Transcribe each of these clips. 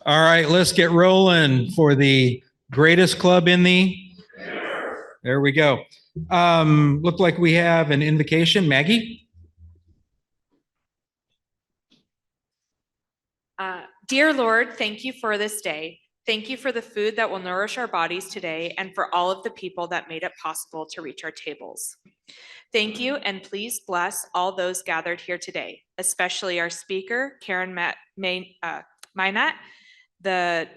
All right, let's get rolling for the greatest club in the. There we go. Look like we have an invocation. Maggie? Dear Lord, thank you for this day. Thank you for the food that will nourish our bodies today and for all of the people that made it possible to reach our tables. Thank you, and please bless all those gathered here today, especially our speaker, Karen Manatt, the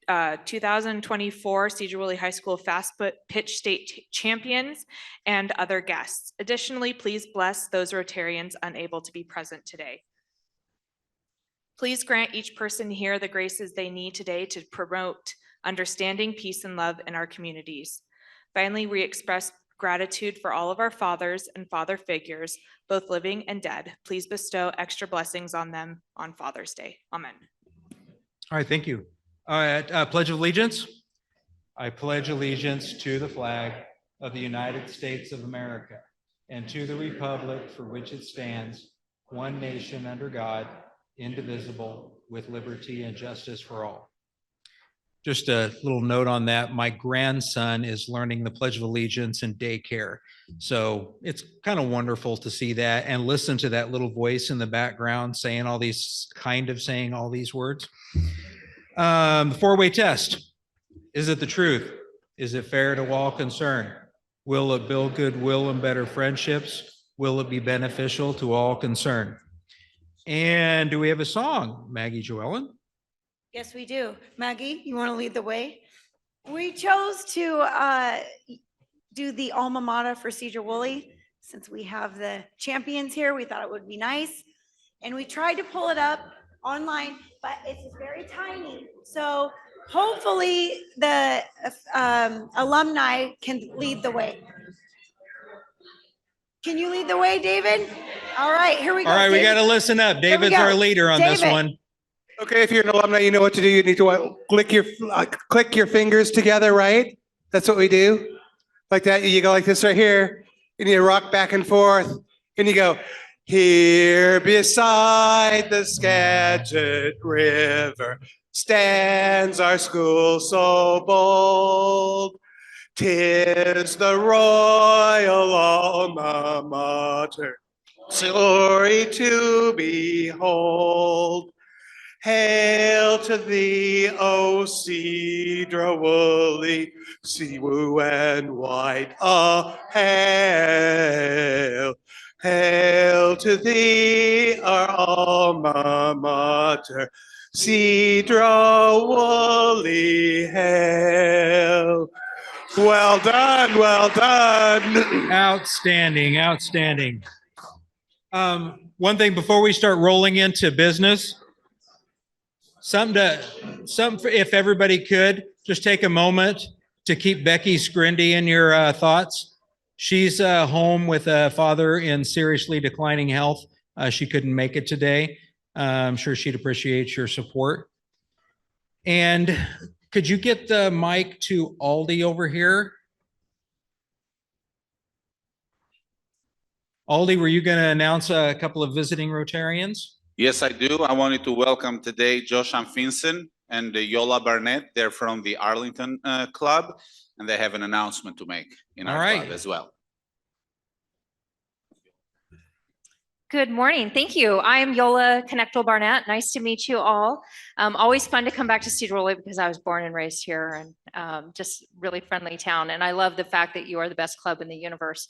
2024 Sedro Woolley High School Fast Pitch State Champions, and other guests. Additionally, please bless those Rotarians unable to be present today. Please grant each person here the graces they need today to promote understanding, peace, and love in our communities. Finally, we express gratitude for all of our fathers and father figures, both living and dead. Please bestow extra blessings on them on Father's Day. Amen. All right, thank you. All right, Pledge of Allegiance. I pledge allegiance to the flag of the United States of America and to the republic for which it stands, one nation under God, indivisible, with liberty and justice for all. Just a little note on that. My grandson is learning the Pledge of Allegiance in daycare. So it's kind of wonderful to see that and listen to that little voice in the background saying all these words. The four-way test. Is it the truth? Is it fair to all concerned? Will it build goodwill and better friendships? Will it be beneficial to all concerned? And do we have a song, Maggie Joellen? Yes, we do. Maggie, you want to lead the way? We chose to do the alma mater for Sedro Woolley. Since we have the champions here, we thought it would be nice. And we tried to pull it up online, but it's very tiny. So hopefully the alumni can lead the way. Can you lead the way, David? All right, here we go. All right, David. we got to listen up. David's our leader on this one. Okay, if you're an alumni, you know what to do. You need to click your fingers together, right? That's what we do. Like that, you go like this right here, and you rock back and forth, and you go, here beside the Skagit River stands our school so bold. 'Tis the royal alma mater, glory to behold. Hail to thee, O Sedro Woolley, sea-woo and white, hail. Hail to thee, our alma mater, Sedro Woolley, hail. Well done, well done. Outstanding, outstanding. One thing before we start rolling into business, if everybody could, just take a moment to keep Becky Scrindy in your thoughts. She's home with a father in seriously declining health. She couldn't make it today. I'm sure she'd appreciate your support. And could you get the mic to Aldi over here? Aldi, were you going to announce a couple of visiting Rotarians? Yes, I do. I wanted to welcome today Josh and Vincent and Yola Barnett. They're from the Arlington Club, and they have an announcement to make in our club as well. Good morning. Thank you. I am Yola Connectal Barnett. Nice to meet you all. Always fun to come back to Sedro Woolley because I was born and raised here, and just really friendly town. And I love the fact that you are the best club in the universe.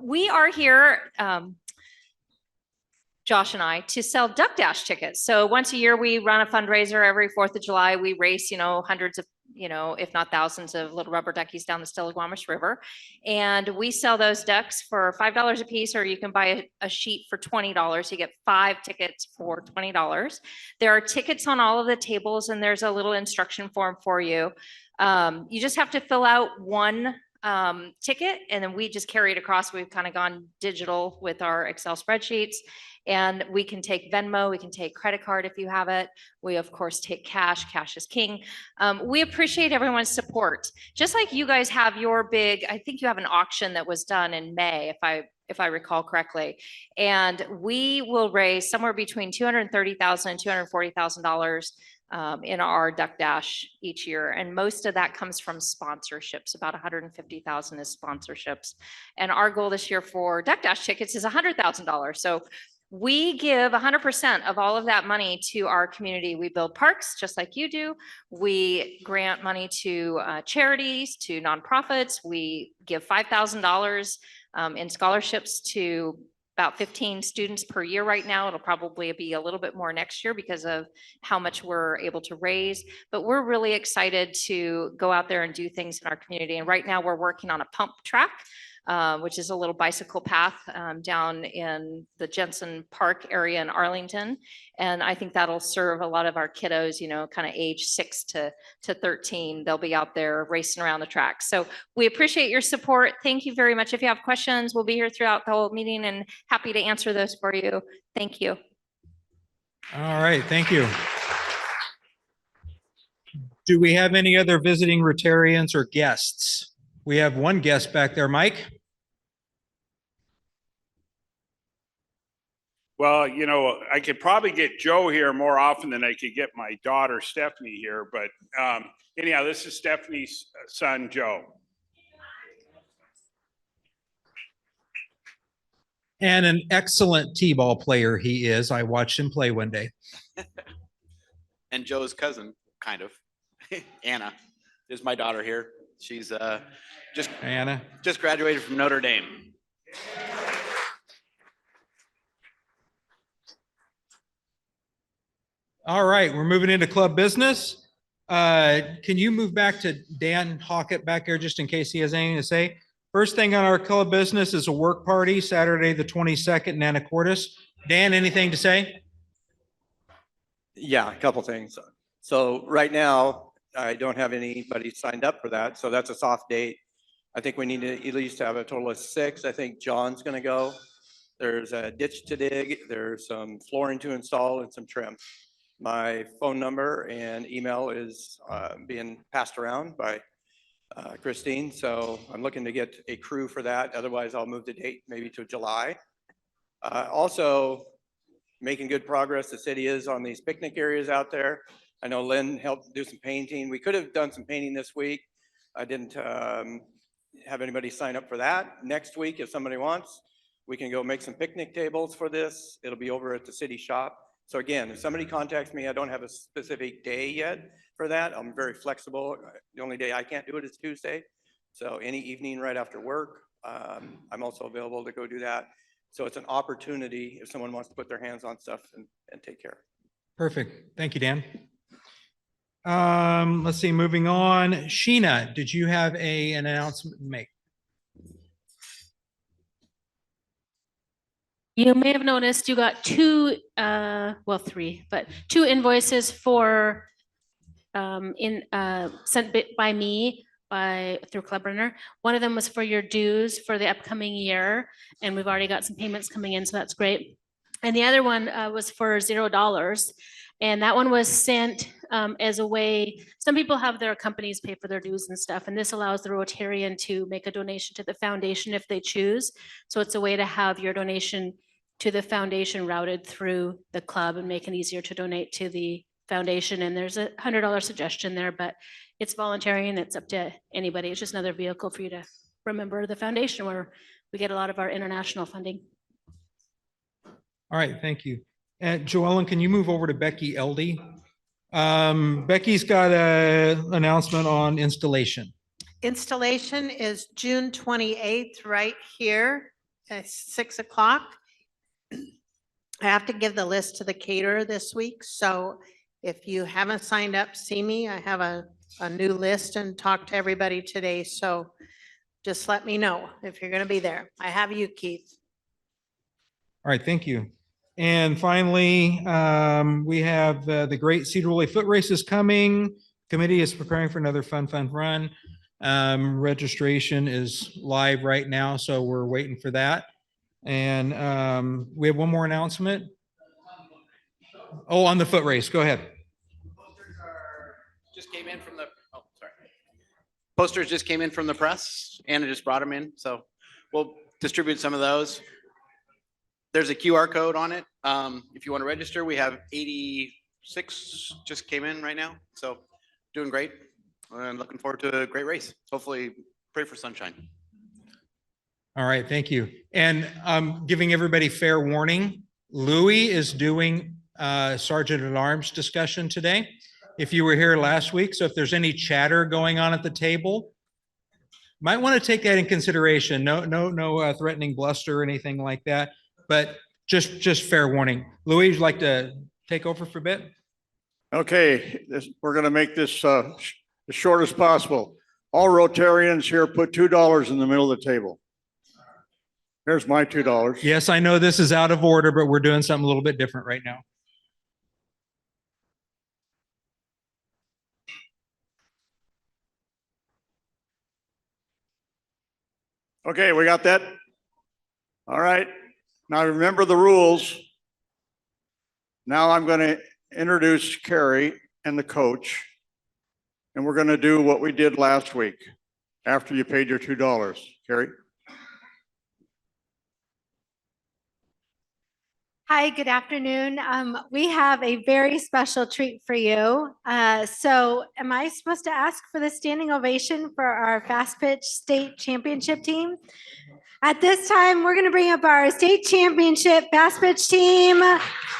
We are here, Josh and I, to sell Duck Dash tickets. So once a year, we run a fundraiser. Every 4th of July, we race, hundreds of, if not thousands of little rubber duckies down the Stillaguamish River. And we sell those ducks for $5 a piece, or you can buy a sheet for $20. You get 5 tickets for $20. There are tickets on all of the tables, and there's a little instruction form for you. You just have to fill out one ticket, and then we just carry it across. We've kind of gone digital with our Excel spreadsheets, And we can take Venmo, we can take credit card if you have it. We of course take cash, cash is king. We appreciate everyone's support. Just like you guys have your big, I think you have an auction that was done in May, if I recall correctly. And we will raise somewhere between $230,000 and $240,000 in our Duck Dash each year. And most of that comes from sponsorships. About 150,000 is sponsorships. And our goal this year for Duck Dash tickets is $100,000. So we give 100% of all of that money to our community. We build parks just like you do. We grant money to charities, to nonprofits. We give $5,000 in scholarships to about 15 students per year right now. It'll probably be a little bit more next year because of how much we're able to raise. But we're really excited to go out there and do things in our community. And right now we're working on a pump track, which is a little bicycle path down in the Jensen Park area in Arlington. And I think that'll serve a lot of our kiddos, you know, kind of age 6 to 13. They'll be out there racing around the track. So we appreciate your support. Thank you very much. If you have questions, we'll be here throughout the whole meeting and happy to answer those for you. Thank you. All right, thank you. Do we have any other visiting Rotarians or guests? We have one guest back there, Mike. Well, you know, I could probably get Joe here more often than I could get my daughter Stephanie here, but anyhow, this is Stephanie's son, Joe. And an excellent t-ball player he is. I watched him play one day. And Joe's cousin, kind of. Anna is my daughter here. She's Anna. just graduated from Notre Dame. All right, we're moving into club business. Can you move back to Dan Hockett back there just in case he has anything to say? First thing on our club business is a work party, Saturday, the 22nd in Anacortes. Dan, anything to say? Yeah, a couple things. So right now, I don't have anybody signed up for that, so that's a soft date. I think we need to at least have a total of 6. I think John's gonna go. There's a ditch to dig, there's some flooring to install and some trim. My phone number and email is being passed around by Christine, so I'm looking to get a crew for that. Otherwise, I'll move the date maybe to July. Also, making good progress, the city is on these picnic areas out there. I know Lynn helped do some painting. We could have done some painting this week. I didn't have anybody sign up for that. Next week, if somebody wants, we can go make some picnic tables for this. It'll be over at the city shop. So again, if somebody contacts me, I don't have a specific day yet for that. I'm very flexible. The only day I can't do it is Tuesday. So any evening right after work, I'm also available to go do that. So it's an opportunity if someone wants to put their hands on stuff and take care. Perfect. Thank you, Dan. Let's see, moving on. Sheena, did you have an announcement to make? You may have noticed you got 2, well, 3, but 2 invoices for sent by me through Club Runner. One of them was for your dues for the upcoming year, and we've already got some payments coming in, so that's great. And the other one was for $0, and that one was sent as a way. Some people have their companies pay for their dues and stuff, and this allows the Rotarian to make a donation to the foundation if they choose. So it's a way to have your donation to the foundation routed through the club and make it easier to donate to the foundation. And there's a $100 suggestion there, but it's voluntary and it's up to anybody. It's just another vehicle for you to remember the foundation where we get a lot of our international funding. All right, thank you. Joellen, can you move over to Becky Eldey? Becky's got an announcement on installation. Installation is June 28th, right here at 6 o'clock. I have to give the list to the caterer this week, so if you haven't signed up, see me. I have a new list and talk to everybody today, so just let me know if you're going to be there. I have you, Keith. All right, thank you. And finally, we have the Great Sedro Woolley Foot Races coming. Committee is preparing for another fun run. Registration is live right now, so we're waiting for that. And we have one more announcement. Oh, on the foot race. Go ahead. Just came in from the, oh, sorry. Posters just came in from the press. Anna just brought them in, so we'll distribute some of those. There's a QR code on it. If you want to register, we have 86 just came in right now, so doing great. And looking forward to a great race. Hopefully, pray for sunshine. All right, thank you. And giving everybody fair warning, Louis is doing Sergeant at Arms discussion today. If you were here last week, so if there's any chatter going on at the table, might want to take that in consideration. No threatening bluster or anything like that, but just fair warning. Louis, would you like to take over for a bit? Okay, we're going to make this as short as possible. All Rotarians here put $2 in the middle of the table. Here's my $2. Yes, I know this is out of order, but we're doing something a little bit different right now. Okay, we got that? All right. Now remember the rules. Now I'm going to introduce Carrie and the coach, and we're going to do what we did last week after you paid your $2. Carrie? Hi, good afternoon. We have a very special treat for you. So am I supposed to ask for the standing ovation for our fast pitch state championship team? At this time, we're going to bring up our state championship fast pitch team.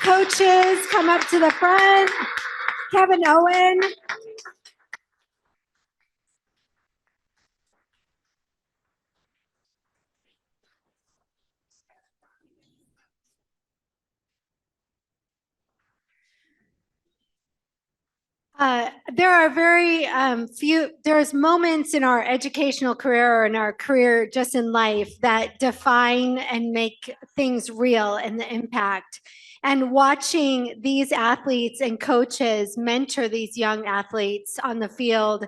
Coaches, come up to the front. Kevin Owen. There are very there's moments in our educational career or in our career just in life that define and make things real and the impact. And watching these athletes and coaches mentor these young athletes on the field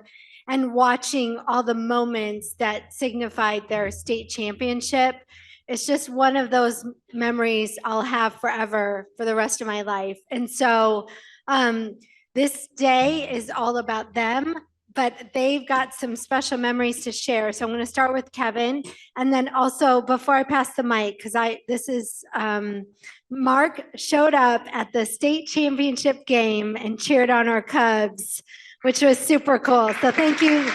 and watching all the moments that signified their state championship, it's just one of those memories I'll have forever for the rest of my life. And so, this day is all about them, but they've got some special memories to share. So I'm going to start with Kevin. And then also, before I pass the mic, because Mark showed up at the state championship game and cheered on our Cubs, which was super cool. So thank you,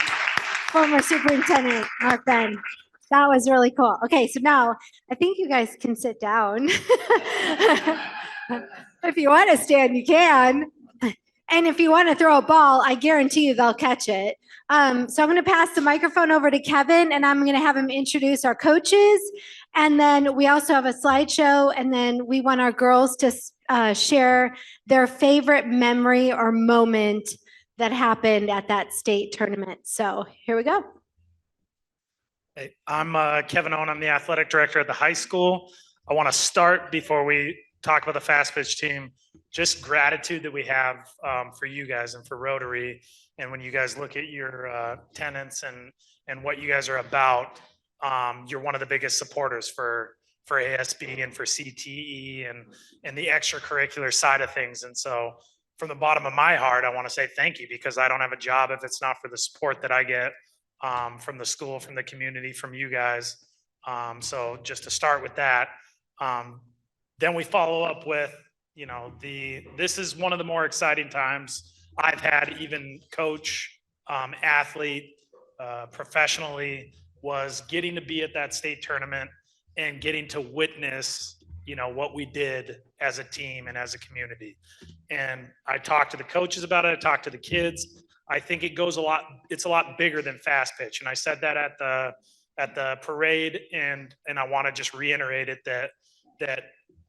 former Superintendent Mark Ben. That was really cool. Okay, so now I think you guys can sit down. If you want to stand, you can. And if you want to throw a ball, I guarantee you they'll catch it. So I'm going to pass the microphone over to Kevin, and I'm going to have him introduce our coaches. And then we also have a slideshow, and then we want our girls to share their favorite memory or moment that happened at that state tournament. So here we go. Hey, I'm Kevin Owen. I'm the athletic director at the high school. I want to start before we talk about the fast pitch team. Just gratitude that we have for you guys and for Rotary. And when you guys look at your tenants and what you guys are about, you're one of the biggest supporters for ASB and for CTE and the extracurricular side of things. And so from the bottom of my heart, I want to say thank you, because I don't have a job if it's not for the support that I get from the school, from the community, from you guys. So just to start with that, then we follow up with, this is one of the more exciting times I've had, even coach, athlete, professionally, was getting to be at that state tournament and getting to witness, what we did as a team and as a community. And I talked to the coaches about it. I talked to the kids. I think it's a lot bigger than fast pitch. And I said that at the parade, and I want to just reiterate it that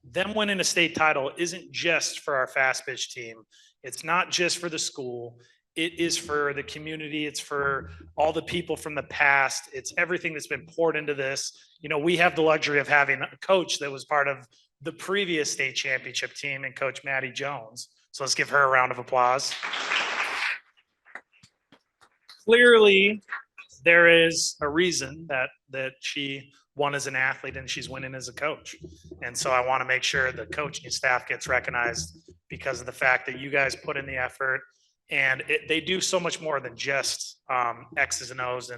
them winning a state title isn't just for our fast pitch team. It's not just for the school. It is for the community. It's for all the people from the past. It's everything that's been poured into this. We have the luxury of having a coach that was part of the previous state championship team, and Coach Maddie Jones. So let's give her a round of applause. Clearly, there is a reason that she won as an athlete and she's winning as a coach. And so I want to make sure the coaching staff gets recognized because of the fact that you guys put in the effort, and they do so much more than just X's and O's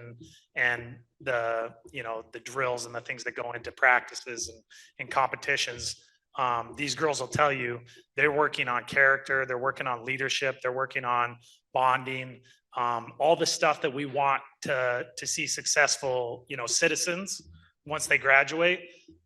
and the, you know, the drills and the things that go into practices and competitions. These girls will tell you they're working on character, they're working on leadership, they're working on bonding, all the stuff that we want to see successful, you know, citizens once they graduate.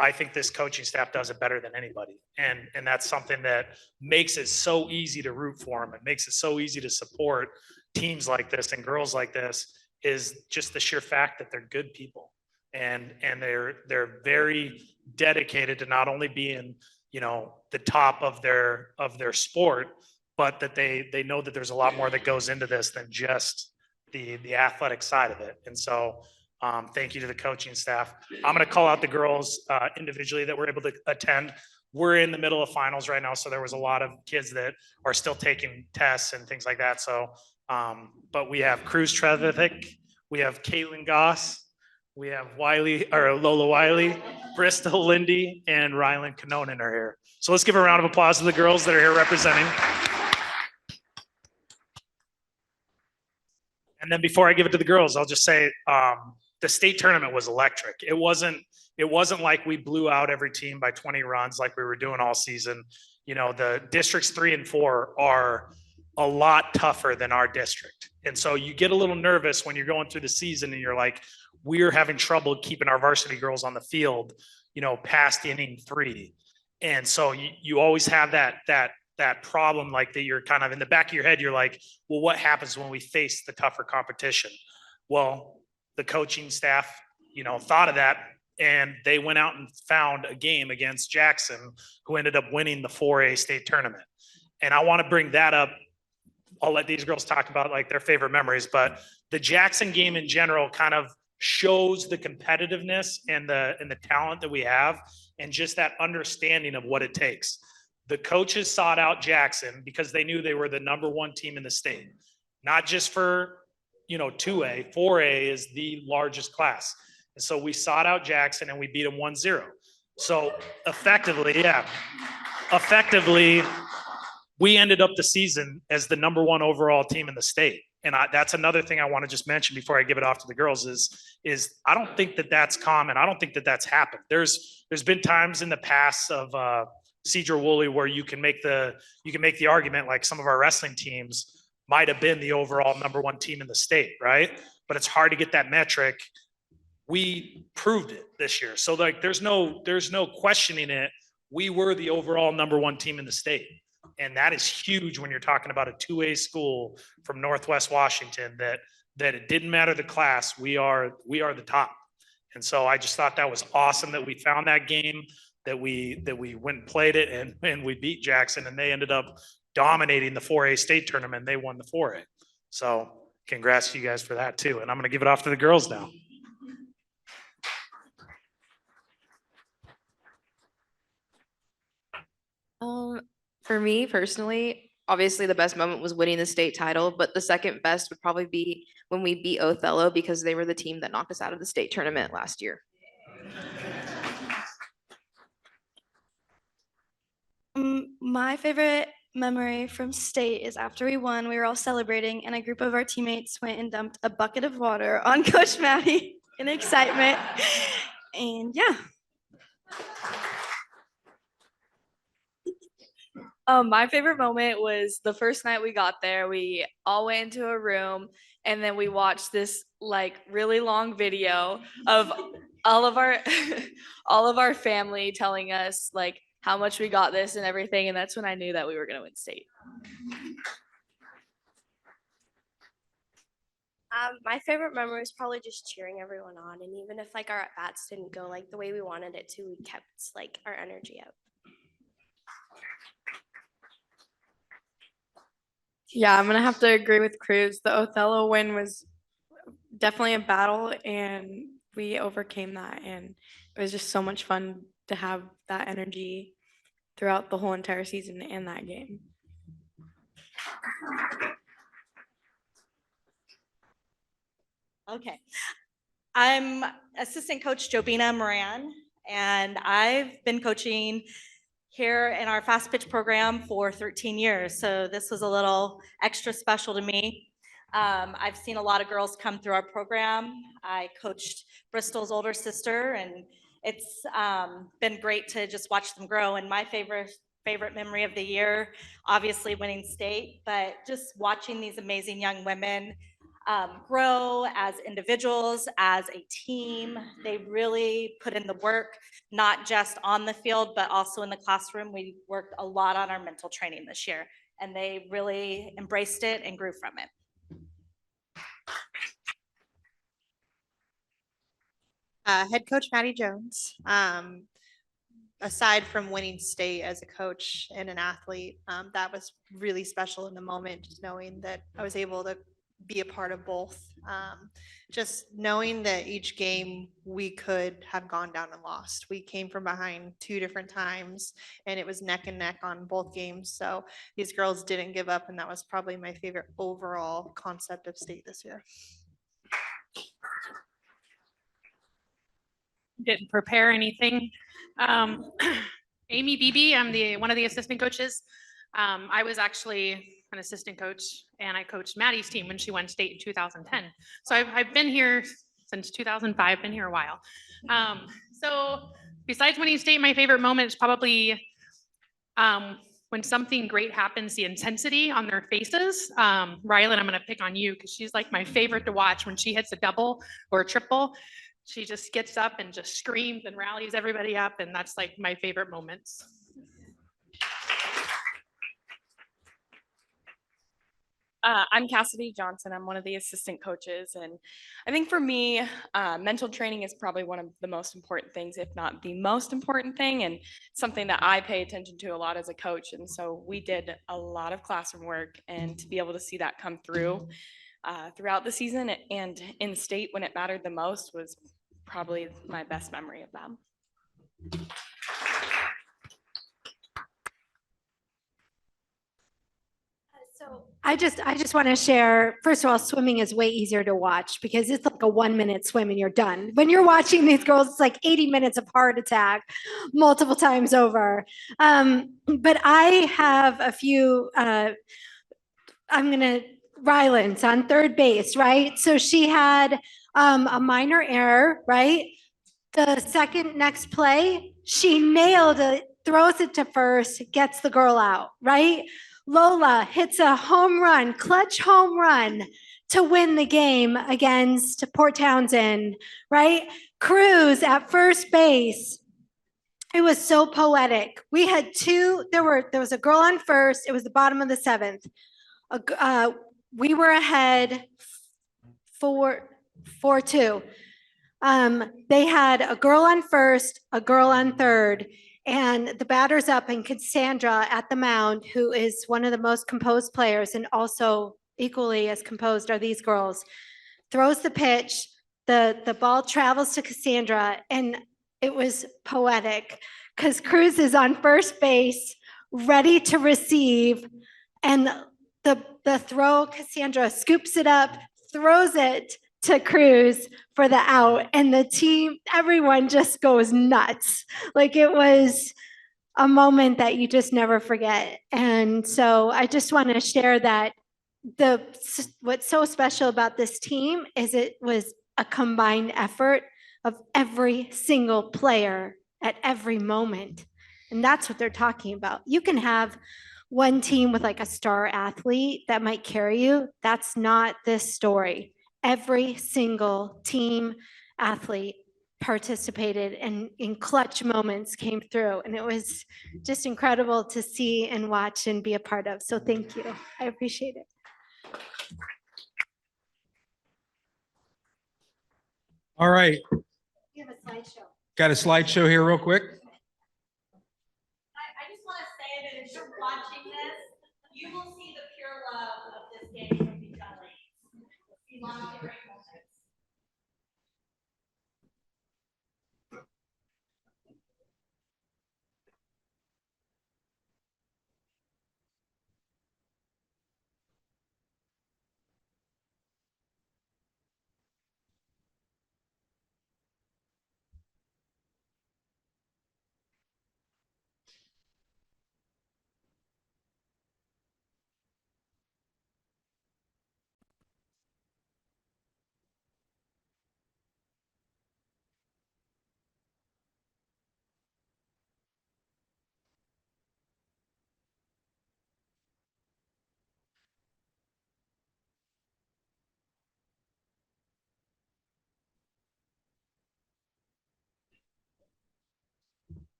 I think this coaching staff does it better than anybody. And that's something that makes it so easy to root for them. It makes it so easy to support teams like this and girls like this, is just the sheer fact that they're good people. And they're very dedicated to not only being, you know, the top of their sport, but that they know that there's a lot more that goes into this than just the athletic side of it. And so thank you to the coaching staff. I'm going to call out the girls individually that were able to attend. We're in the middle of finals right now, so there was a lot of kids that are still taking tests and things like that. So, but we have Cruz Trevick, we have Caitlin Goss, we have Lola Wiley, Bristol Lindy, and Rylan Canonen are here. So let's give a round of applause to the girls that are here representing. And then before I give it to the girls, I'll just say the state tournament was electric. It wasn't like we blew out every team by 20 runs like we were doing all season. You know, the districts 3 and 4 are a lot tougher than our district. And so you get a little nervous when you're going through the season and you're like, we're having trouble keeping our varsity girls on the field, you know, past inning 3. And so you always have that problem, like that you're kind of in the back of your head, you're like, well, what happens when we face the tougher competition? Well, the coaching staff, you know, thought of that, and they went out and found a game against Jackson, who ended up winning the 4A state tournament. And I want to bring that up. I'll let these girls talk about like their favorite memories, but the Jackson game in general kind of shows the competitiveness and the talent that we have, and just that understanding of what it takes. The coaches sought out Jackson because they knew they were the #1 team in the state, not just for, you know, 2A. 4A is the largest class. And so we sought out Jackson and we beat them 1-0. So effectively, we ended up the season as the #1 overall team in the state. And that's another thing I want to just mention before I give it off to the girls is I don't think that that's common. I don't think that that's happened. There's been times in the past of Sedro Woolley where you can make the argument like some of our wrestling teams might have been the overall #1 team in the state, right? But it's hard to get that metric. We proved it this year. So like there's no questioning it. We were the overall #1 team in the state. And that is huge when you're talking about a 2A school from Northwest Washington, that it didn't matter the class, we are the top. And so I just thought that was awesome that we found that game, that we went and played it, and we beat Jackson, and they ended up dominating the 4A state tournament. They won the 4A. So congrats to you guys for that too. And I'm going to give it off to the girls now. For me personally, obviously the best moment was winning the state title, but the second best would probably be when we beat Othello, because they were the team that knocked us out of the state tournament last year. My favorite memory from state is after we won, we were all celebrating, and a group of our teammates went and dumped a bucket of water on Coach Maddie in excitement. And yeah. My favorite moment was the first night we got there. We all went into a room, and then we watched this like really long video of all of our all of our family telling us like how much we got this and everything. And that's when I knew that we were going to win state. My favorite memory was probably just cheering everyone on. And even if like our at-bats didn't go like the way we wanted it to, we kept like our energy up. Yeah, I'm gonna have to agree with Cruz. The Othello win was definitely a battle, and we overcame that. And it was just so much fun to have that energy throughout the whole entire season and that game. Okay. I'm assistant coach Jobina Moran, and I've been coaching here in our fast pitch program for 13 years. So this was a little extra special to me. I've seen a lot of girls come through our program. I coached Bristol's older sister, and it's been great to just watch them grow. And my favorite memory of the year, obviously winning state, but just watching these amazing young women grow as individuals, as a team. They really put in the work, not just on the field, but also in the classroom. We worked a lot on our mental training this year, and they really embraced it and grew from it. Head coach Maddie Jones. Aside from winning state as a coach and an athlete, that was really special in the moment, just knowing that I was able to be a part of both. Just knowing that each game we could have gone down and lost. We came from behind 2 different times and it was neck and neck on both games. So these girls didn't give up, and that was probably my favorite overall concept of state this year. Didn't prepare anything. Amy Beebe, I'm one of the assistant coaches. I was actually an assistant coach, and I coached Maddie's team when she won state in 2010. So I've been here since 2005, been here a while. So besides winning state, my favorite moment is probably when something great happens, the intensity on their faces. Rylan, I'm gonna pick on you because she's like my favorite to watch. When she hits a double or a triple, she just gets up and just screams and rallies everybody up, and that's like my favorite moments. I'm Cassidy Johnson. I'm one of the assistant coaches. And I think for me, mental training is probably one of the most important things, if not the most important thing, and something that I pay attention to a lot as a coach. And so we did a lot of classroom work, and to be able to see that come through throughout the season and in state when it mattered the most was probably my best memory of them. So I just want to share, first of all, swimming is way easier to watch because it's like a 1-minute swim and you're done. When you're watching these girls, it's like 80 minutes of heart attack multiple times over. But I have a few, Rylan's on third base, right? So she had a minor error, right? The second next play, she nailed it, throws it to first, gets the girl out, right? Lola hits a home run, clutch home run to win the game against Port Townsend, right? Cruz at first base. It was so poetic. We had there was a girl on first. It was the bottom of the 7th. We were ahead 4-2. They had a girl on first, a girl on third, and the batter's up, and Cassandra at the mound, who is one of the most composed players and also equally as composed are these girls, throws the pitch, the ball travels to Cassandra, and it was poetic because Cruz is on first base, ready to receive, and the throw, Cassandra scoops it up, throws it to Cruz for the out, and the team, everyone just goes nuts. Like it was a moment that you just never forget. And so I just want to share that what's so special about this team is it was a combined effort of every single player at every moment. And that's what they're talking about. You can have one team with like a star athlete that might carry you. That's not this story. Every single team athlete participated and in clutch moments came through. And it was just incredible to see and watch and be a part of. So thank you. I appreciate it. All right. You have a slideshow. Got a slideshow here real quick. I just want to say that if you're watching this, you will see the pure love of this game from these young ladies. You'll see lots of great moments.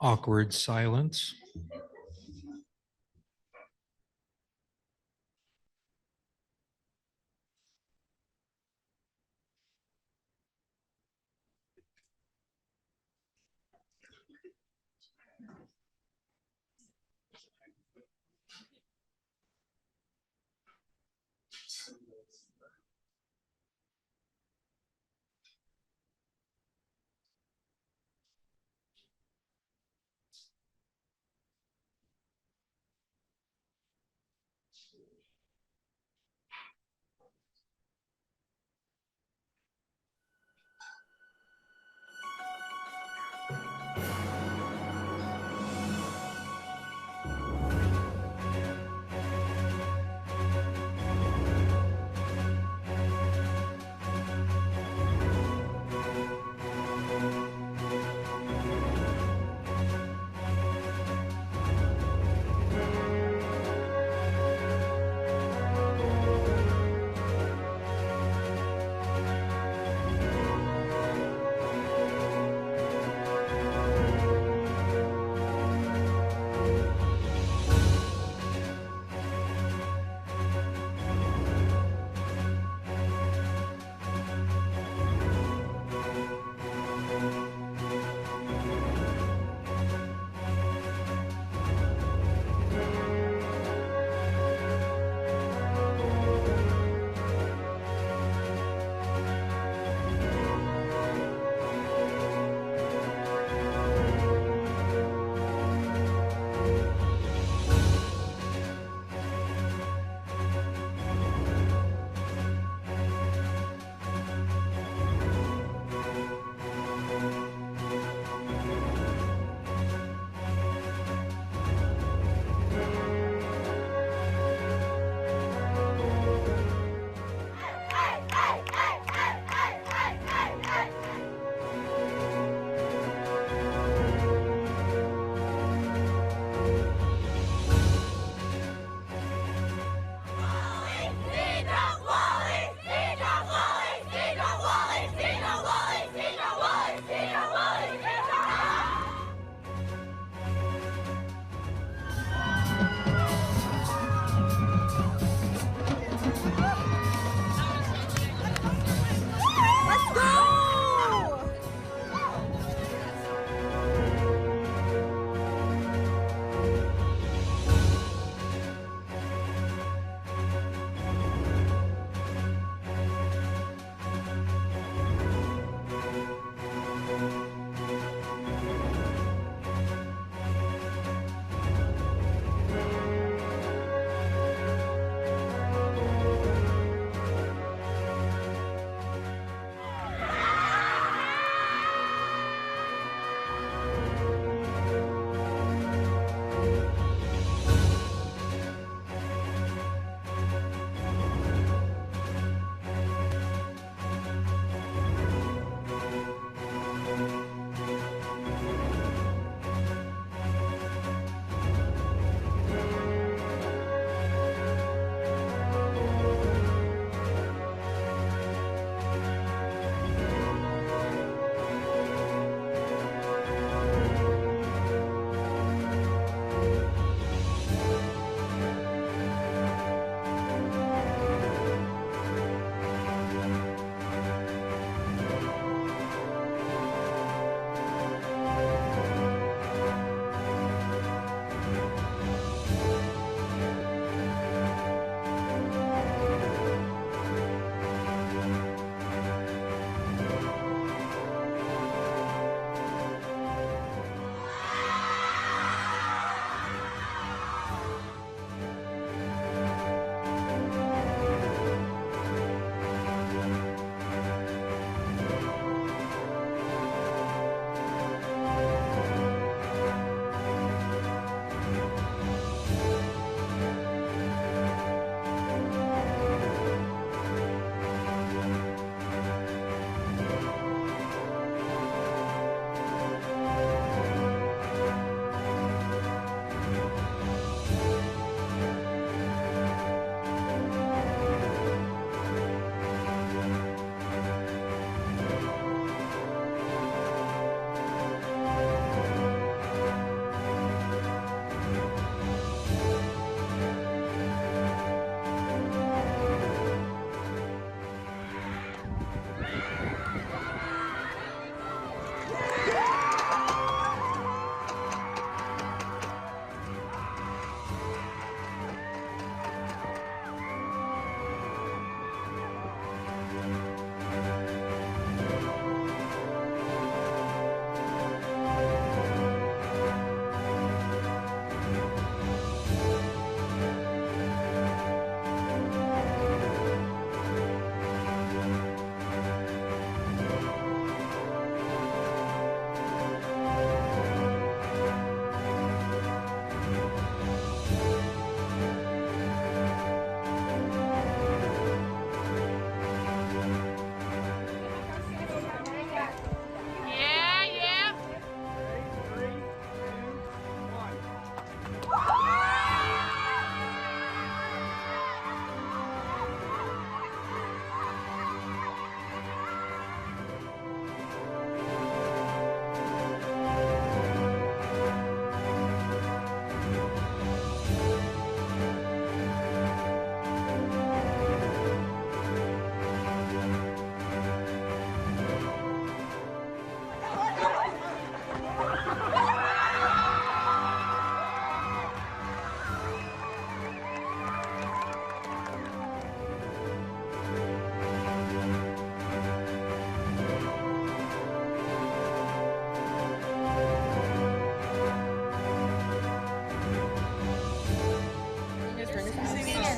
Awkward silence.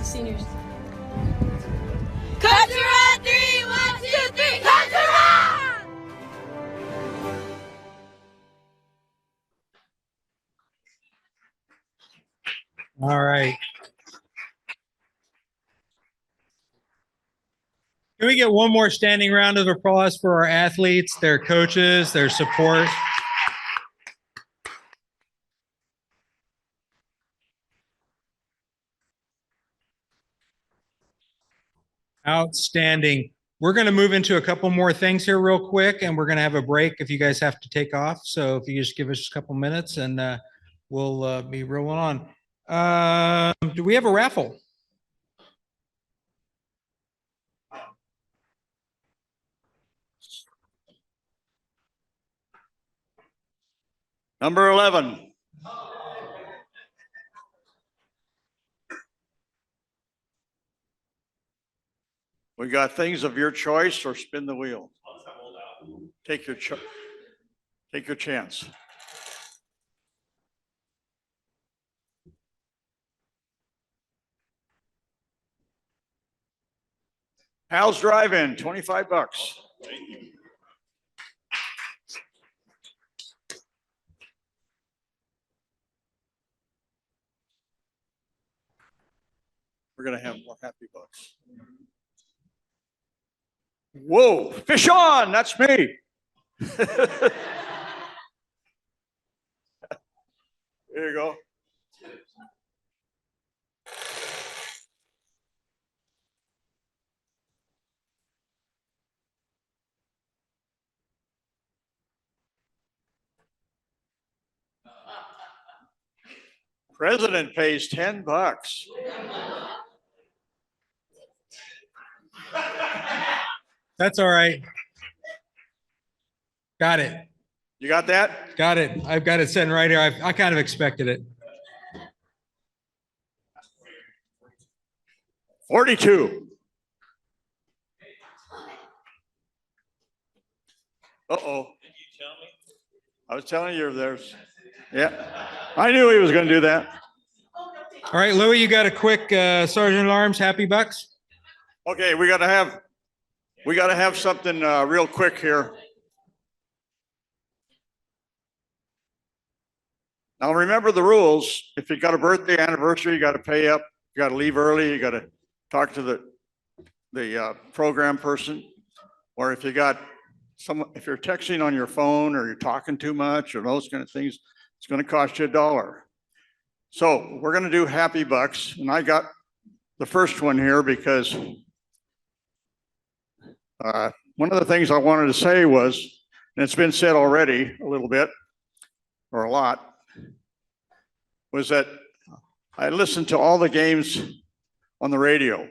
Seniors. Country Rock 3, 1, 2, 3, Country Rock! All right. Can we get one more standing round of applause for our athletes, their coaches, their support? Outstanding. We're going to move into a couple more things here real quick, and we're going to have a break if you guys have to take off. So if you just give us a couple minutes, and we'll be rolling on. Do we have a raffle? Number 11. We got things of your choice, or spin the wheel. Take your chance. Hal's Drive-In, $25. We're gonna have more happy bucks. Whoa, fish on, that's me. There you go. President pays $10. That's all right. Got it. You got that? Got it. I've got it sitting right here. I kind of expected it. 42. Uh-oh. I was telling you there's, yeah. I knew he was going to do that. All right, Louis, you got a quick Sergeant at Arms, happy bucks? Okay, we got to have something real quick here. Now remember the rules. If you got a birthday anniversary, you got to pay up. You got to leave early. You got to talk to the program person. Or if you got if you're texting on your phone or you're talking too much or those kind of things, it's going to cost you $1. So we're going to do happy bucks, and I got the first one here because one of the things I wanted to say was, and it's been said already a little bit or a lot, was that I listened to all the games on the radio.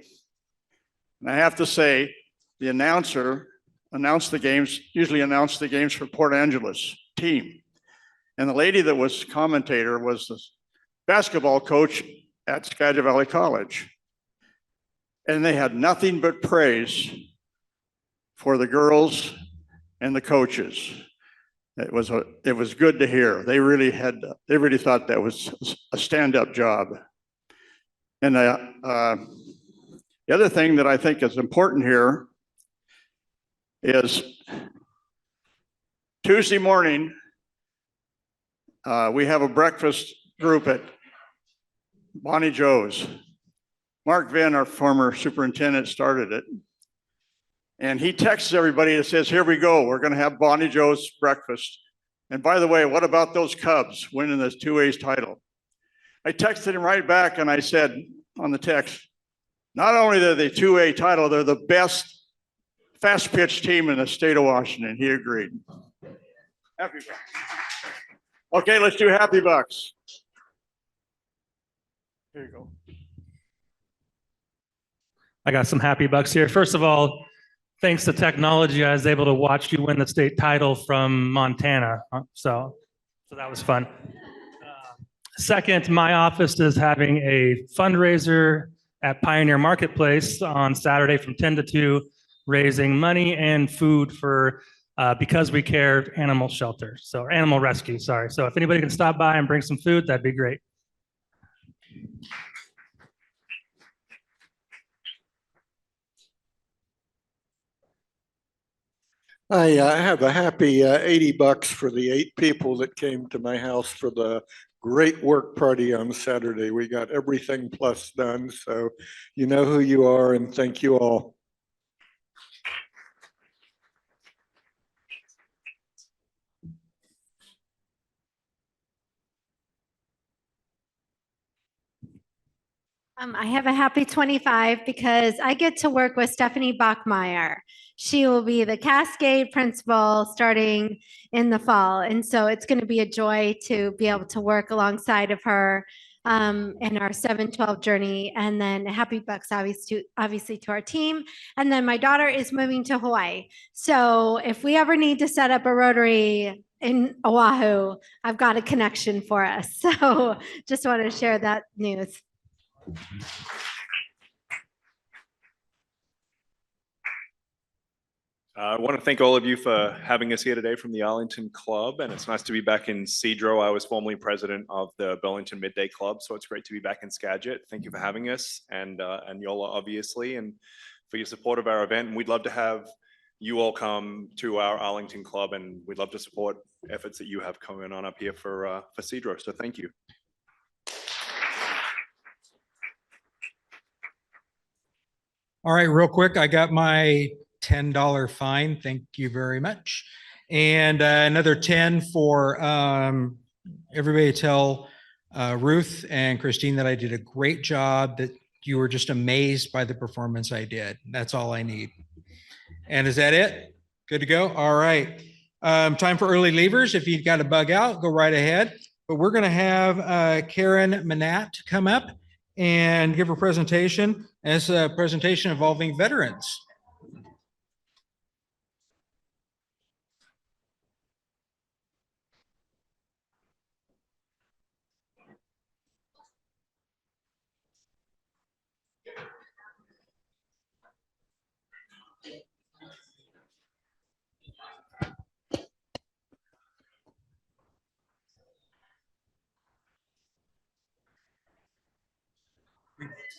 And I have to say, the announcer usually announced the games for Port Angeles team. And the lady that was commentator was the basketball coach at Skagit Valley College. And they had nothing but praise for the girls and the coaches. It was good to hear. They really thought that was a stand-up job. And the other thing that I think is important here is Tuesday morning, we have a breakfast group at Bonnie Joe's. Mark Vinn, our former superintendent, started it. And he texts everybody and says, here we go, we're gonna have Bonnie Joe's breakfast. And by the way, what about those Cubs winning this 2A's title? I texted him right back and I said on the text, not only are they 2A title, they're the best fast pitch team in the state of Washington. He agreed. Happy bucks. Okay, let's do happy bucks. Here you go. I got some happy bucks here. First of all, thanks to technology, I was able to watch you win the state title from Montana. So that was fun. Second, my office is having a fundraiser at Pioneer Marketplace on Saturday from 10 to 2, raising money and food for Because We Care animal shelter. So animal rescue, sorry. So if anybody can stop by and bring some food, that'd be great. I have a happy $80 for the 8 people that came to my house for the great work party on Saturday. We got everything plus done, so you know who you are, and thank you all. I have a happy 25 because I get to work with Stephanie Bachmeyer. She will be the Cascade principal starting in the fall. And so it's going to be a joy to be able to work alongside of her in our 712 journey. And then happy bucks obviously to our team. And then my daughter is moving to Hawaii. So if we ever need to set up a Rotary in Oahu, I've got a connection for us. So just want to share that news. I want to thank all of you for having us here today from the Arlington Club, and it's nice to be back in Sedro. I was formerly president of the Burlington Midday Club, so it's great to be back in Skagit. Thank you for having us, and Yola, obviously, and for your support of our event. And we'd love to have you all come to our Arlington Club, and we'd love to support efforts that you have coming on up here for Sedro. So thank you. All right, real quick, I got my $10 fine. Thank you very much. And another 10 for everybody to tell Ruth and Christine that I did a great job, that you were just amazed by the performance I did. That's all I need. And is that it? Good to go? All right. Time for early leavers. If you've got to bug out, go right ahead. But we're going to have Karen Manatt come up and give a presentation. And it's a presentation involving veterans.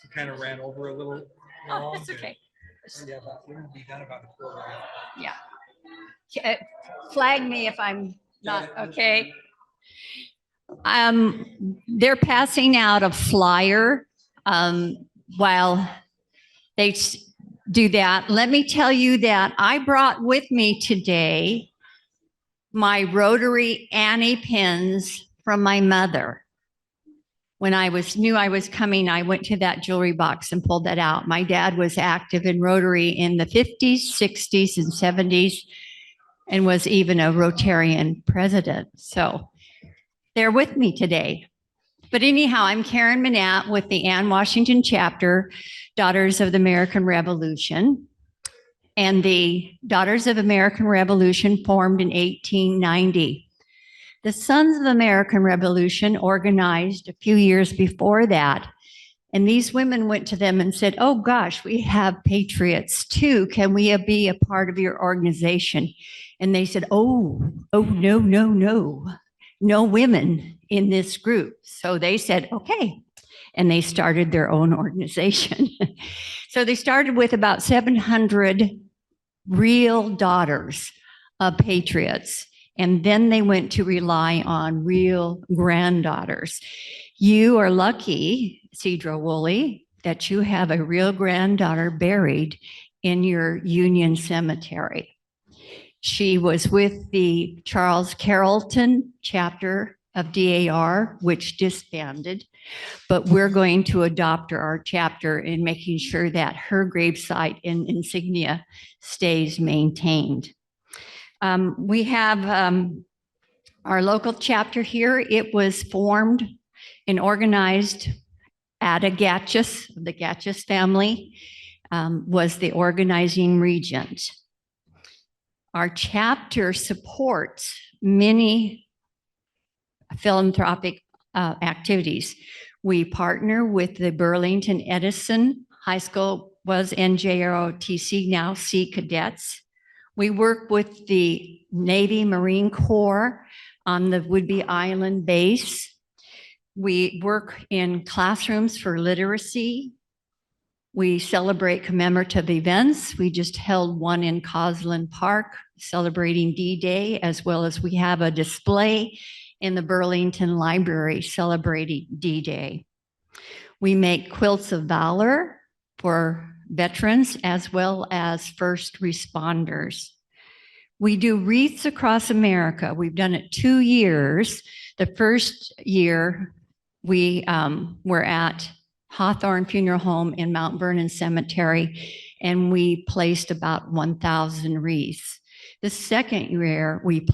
We kind of ran over a little. Oh, that's okay. Yeah, but we'll be done about a quarter. Yeah. Flag me if I'm not okay. They're passing out a flyer while they do that. Let me tell you that I brought with me today my Rotary Annie pins from my mother. When I knew I was coming, I went to that jewelry box and pulled that out. My dad was active in Rotary in the 50s, 60s, and 70s, and was even a Rotarian president. So they're with me today. But anyhow, I'm Karen Manatt with the Ann Washington chapter, Daughters of the American Revolution. And the Daughters of American Revolution formed in 1890. The Sons of the American Revolution organized a few years before that. And these women went to them and said, oh gosh, we have patriots too. Can we be a part of your organization? And they said, oh, no women in this group. So they said, okay. And they started their own organization. So they started with about 700 real daughters of patriots. And then they went to rely on real granddaughters. You are lucky, Sedro Woolley, that you have a real granddaughter buried in your Union Cemetery. She was with the Charles Carrollton chapter of DAR, which disbanded, but we're going to adopt our chapter in making sure that her gravesite and insignia stays maintained. We have our local chapter here. It was formed and organized. Ada Gatchis, the Gatchis family, was the organizing regent. Our chapter supports many philanthropic activities. We partner with the Burlington Edison High School, was NJROTC, now Sea Cadets. We work with the Navy Marine Corps on the Whidbey Island base. We work in classrooms for literacy. We celebrate commemorative events. We just held one in Cosland Park celebrating D-Day, as well as we have a display in the Burlington Library celebrating D-Day. We make quilts of valor for veterans as well as first responders. We do wreaths across America. We've done it 2 years. The first year we were at Hawthorne Funeral Home in Mount Vernon Cemetery, and we placed about 1,000 wreaths. The second year we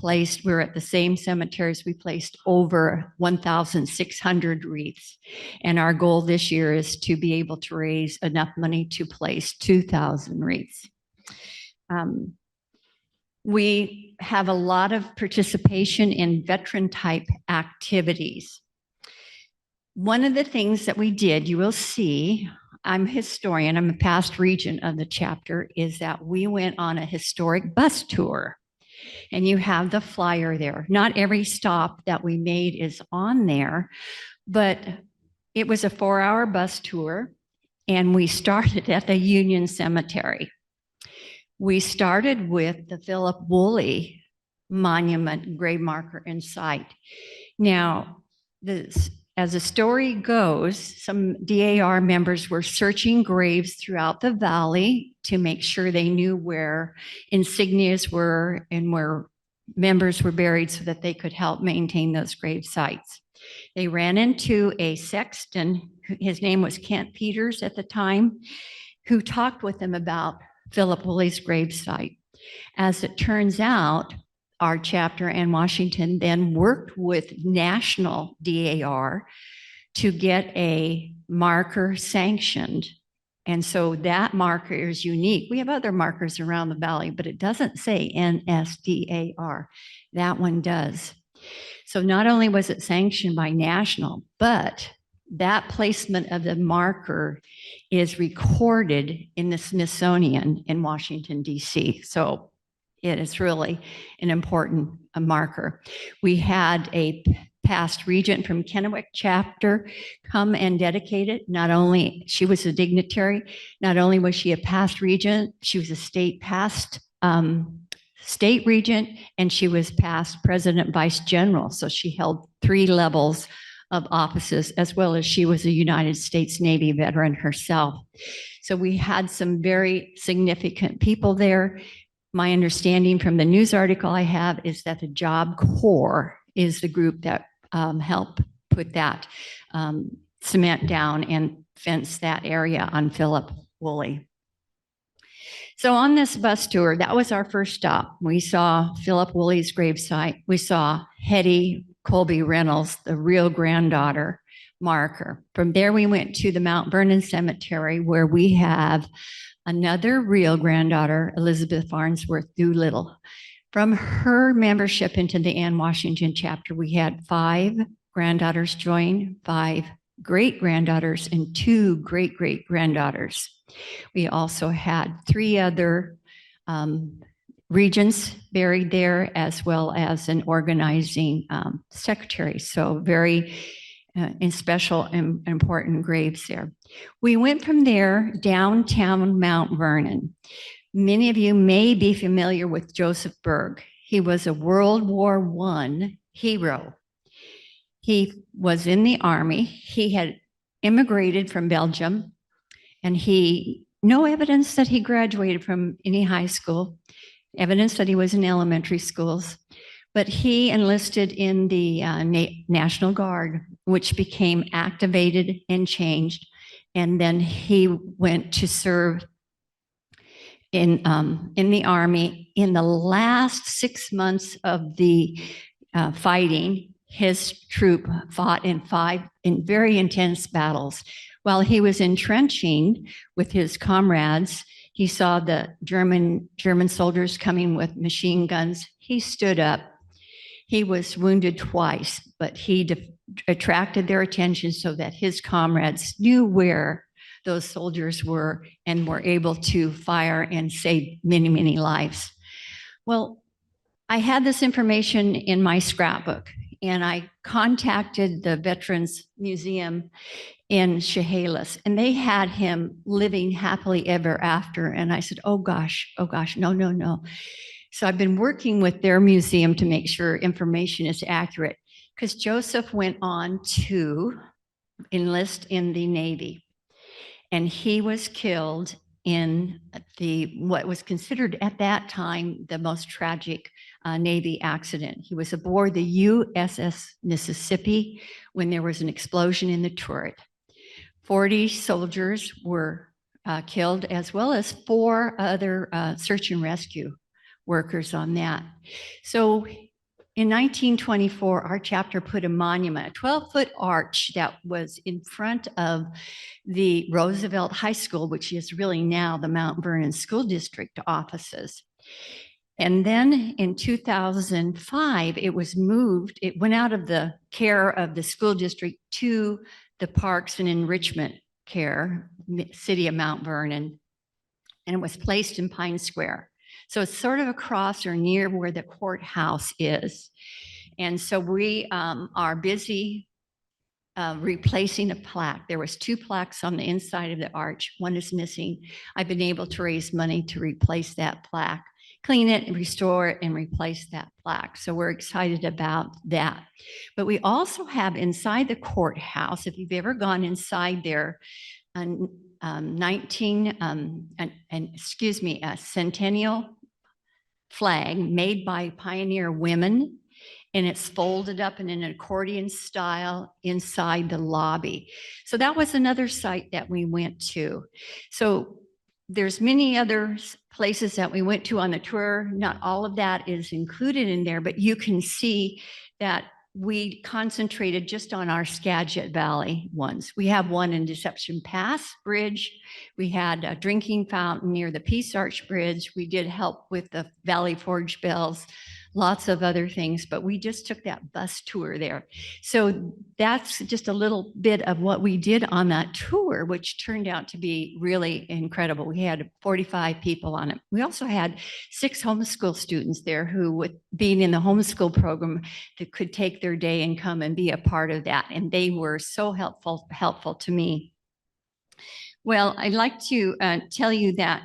were at the same cemeteries, we placed over 1,600 wreaths. And our goal this year is to be able to raise enough money to place 2,000 wreaths. We have a lot of participation in veteran type activities. One of the things that we did, you will see, I'm a historian, I'm a past regent of the chapter, is that we went on a historic bus tour. And you have the flyer there. Not every stop that we made is on there, but it was a 4-hour bus tour, and we started at the Union Cemetery. We started with the Philip Woolley Monument grave marker and site. Now, as the story goes, some DAR members were searching graves throughout the valley to make sure they knew where insignias were and where members were buried so that they could help maintain those grave sites. They ran into a sexton, his name was Kent Peters at the time, who talked with them about Philip Woolley's gravesite. As it turns out, our chapter in Washington then worked with national DAR to get a marker sanctioned. And so that marker is unique. We have other markers around the valley, but it doesn't say NSDAR. That one does. So not only was it sanctioned by national, but that placement of the marker is recorded in the Smithsonian in Washington, D.C. So it is really an important marker. We had a past regent from Kennewick chapter come and dedicate it. Not only, she was a dignitary, not only was she a past regent, she was a state regent, and she was past president vice general. So she held 3 levels of offices, as well as she was a United States Navy veteran herself. So we had some very significant people there. My understanding from the news article I have is that the Job Corps is the group that helped put that cement down and fence that area on Philip Woolley. So on this bus tour, that was our first stop. We saw Philip Woolley's gravesite. We saw Hetty Colby Reynolds, the real granddaughter marker. From there, we went to the Mount Vernon Cemetery, where we have another real granddaughter, Elizabeth Farnsworth Doolittle. From her membership into the Ann Washington chapter, we had 5 granddaughters join, 5 great-granddaughters, and 2 great-great-granddaughters. We also had 3 other regents buried there, as well as an organizing secretary. So very special and important graves there. We went from there downtown Mount Vernon. Many of you may be familiar with Joseph Berg. He was a World War I hero. He was in the army. He had immigrated from Belgium, and no evidence that he graduated from any high school, evidence that he was in elementary schools, but he enlisted in the National Guard, which became activated and changed. And then he went to serve in the army. In the last 6 months of the fighting, his troop fought in 5 very intense battles. While he was entrenching with his comrades, he saw the German soldiers coming with machine guns. He stood up. He was wounded twice, but he attracted their attention so that his comrades knew where those soldiers were and were able to fire and save many, many lives. Well, I had this information in my scrapbook, and I contacted the Veterans Museum in Chehalis, and they had him living happily ever after. And I said, oh gosh, no. So I've been working with their museum to make sure information is accurate, because Joseph went on to enlist in the Navy. And he was killed in what was considered at that time the most tragic Navy accident. He was aboard the USS Mississippi when there was an explosion in the turret. 40 soldiers were killed, as well as 4 other search and rescue workers on that. So in 1924, our chapter put a monument, a 12-foot arch that was in front of the Roosevelt High School, which is really now the Mount Vernon School District offices. And then in 2005, it was moved, it went out of the care of the school district to the Parks and Enrichment Care, City of Mount Vernon, and it was placed in Pine Square. So it's sort of across or near where the courthouse is. And so we are busy replacing a plaque. There was 2 plaques on the inside of the arch. One is missing. I've been able to raise money to replace that plaque, clean it and restore it and replace that plaque. So we're excited about that. But we also have inside the courthouse, if you've ever gone inside there, a centennial flag made by pioneer women, and it's folded up in an accordion style inside the lobby. So that was another site that we went to. So there's many other places that we went to on the tour. Not all of that is included in there, but you can see that we concentrated just on our Skagit Valley ones. We have one in Deception Pass Bridge. We had a drinking fountain near the Peace Arch Bridge. We did help with the Valley Forge Bells, lots of other things, but we just took that bus tour there. So that's just a little bit of what we did on that tour, which turned out to be really incredible. We had 45 people on it. We also had 6 homeschool students there who, with being in the homeschool program, that could take their day and come and be a part of that. And they were so helpful to me. Well, I'd like to tell you that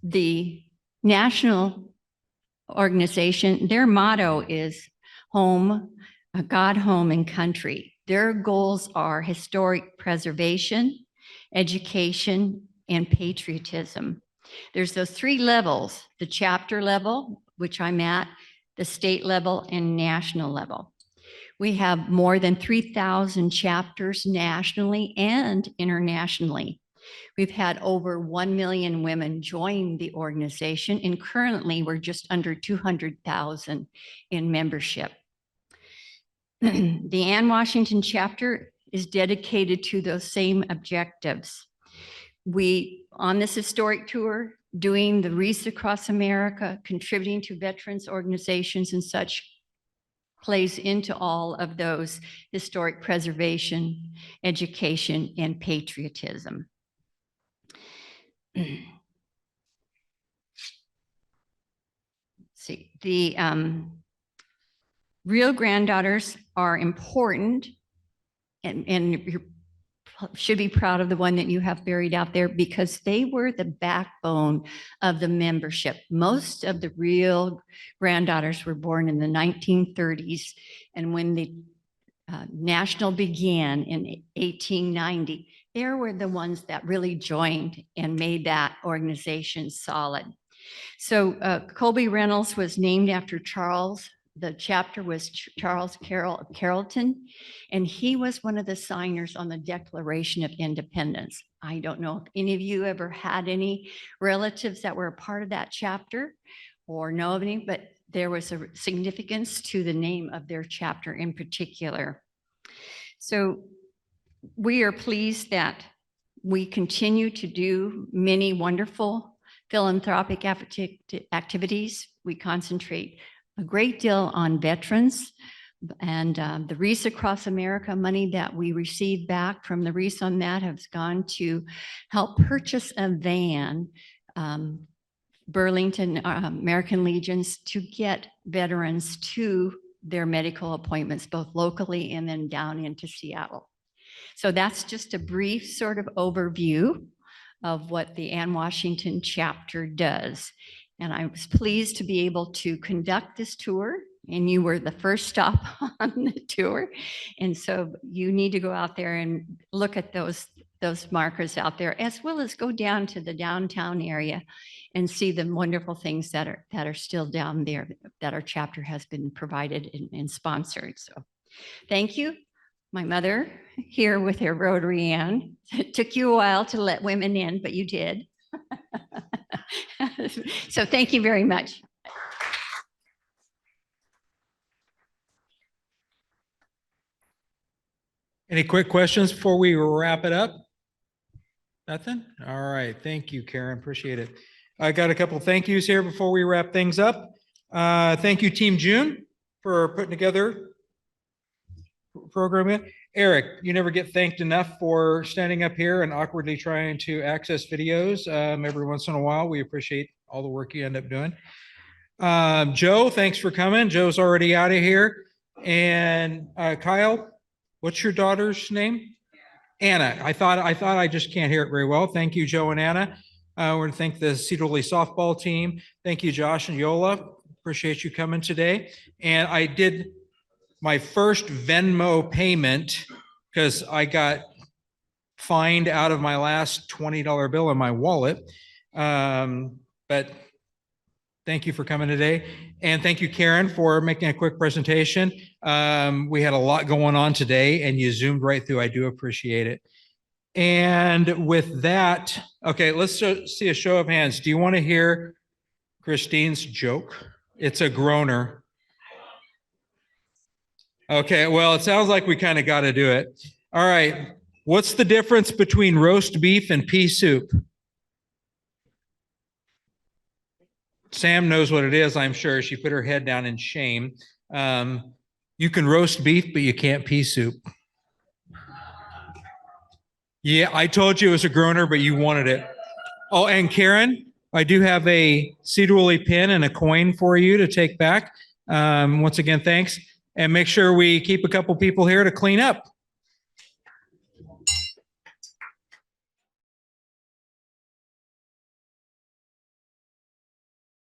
the national organization, their motto is home, God, home, and country. Their goals are historic preservation, education, and patriotism. There's those 3 levels, the chapter level, which I'm at, the state level, and national level. We have more than 3,000 chapters nationally and internationally. We've had over 1 million women join the organization, and currently we're just under 200,000 in membership. The Ann Washington chapter is dedicated to those same objectives. We, on this historic tour, doing the Wreaths Across America, contributing to veterans organizations and such, plays into all of those: historic preservation, education, and patriotism. See, the real granddaughters are important, and you should be proud of the one that you have buried out there, because they were the backbone of the membership. Most of the real granddaughters were born in the 1930s, and when the National began in 1890, they were the ones that really joined and made that organization solid. So Colby Reynolds was named after Charles. The chapter was Charles Carrollton, and he was one of the signers on the Declaration of Independence. I don't know if any of you ever had any relatives that were a part of that chapter or know of any, but there was a significance to the name of their chapter in particular. So we are pleased that we continue to do many wonderful philanthropic activities. We concentrate a great deal on veterans, and the Wreaths Across America money that we receive back from the Wreaths on that has gone to help purchase a van, Burlington American Legions, to get veterans to their medical appointments, both locally and then down into Seattle. So that's just a brief sort of overview of what the Ann Washington chapter does. And I was pleased to be able to conduct this tour, and you were the first stop on the tour. And so you need to go out there and look at those markers out there, as well as go down to the downtown area and see the wonderful things that are still down there that our chapter has been provided and sponsored. So thank you. My mother here with her Rotary Ann. It took you a while to let women in, but you did. So thank you very much. Any quick questions before we wrap it up? Nothing? All right. Thank you, Karen. Appreciate it. I got a couple of thank yous here before we wrap things up. Thank you, Team June, for putting together the program. Eric, you never get thanked enough for standing up here and awkwardly trying to access videos every once in a while. We appreciate all the work you end up doing. Joe, thanks for coming. Joe's already out of here. And Kyle, what's your daughter's name? Anna. I thought I just can't hear it very well. Thank you, Joe and Anna. I want to thank the Sedro Woolley softball team. Thank you, Josh and Yola. Appreciate you coming today. And I did my first Venmo payment because I got fined out of my last $20 bill in my wallet. But thank you for coming today. And thank you, Karen, for making a quick presentation. We had a lot going on today and you zoomed right through. I do appreciate it. And with that, okay, let's see a show of hands. Do you want to hear Christine's joke? It's a groaner. Okay, well, it sounds like we kind of got to do it. All right. What's the difference between roast beef and pea soup? Sam knows what it is, I'm sure. She put her head down in shame. You can roast beef, but you can't pea soup. Yeah, I told you it was a groaner, but you wanted it. Oh, and Karen, I do have a Sedro Woolley pin and a coin for you to take back. Once again, thanks. And make sure we keep a couple people here to clean up.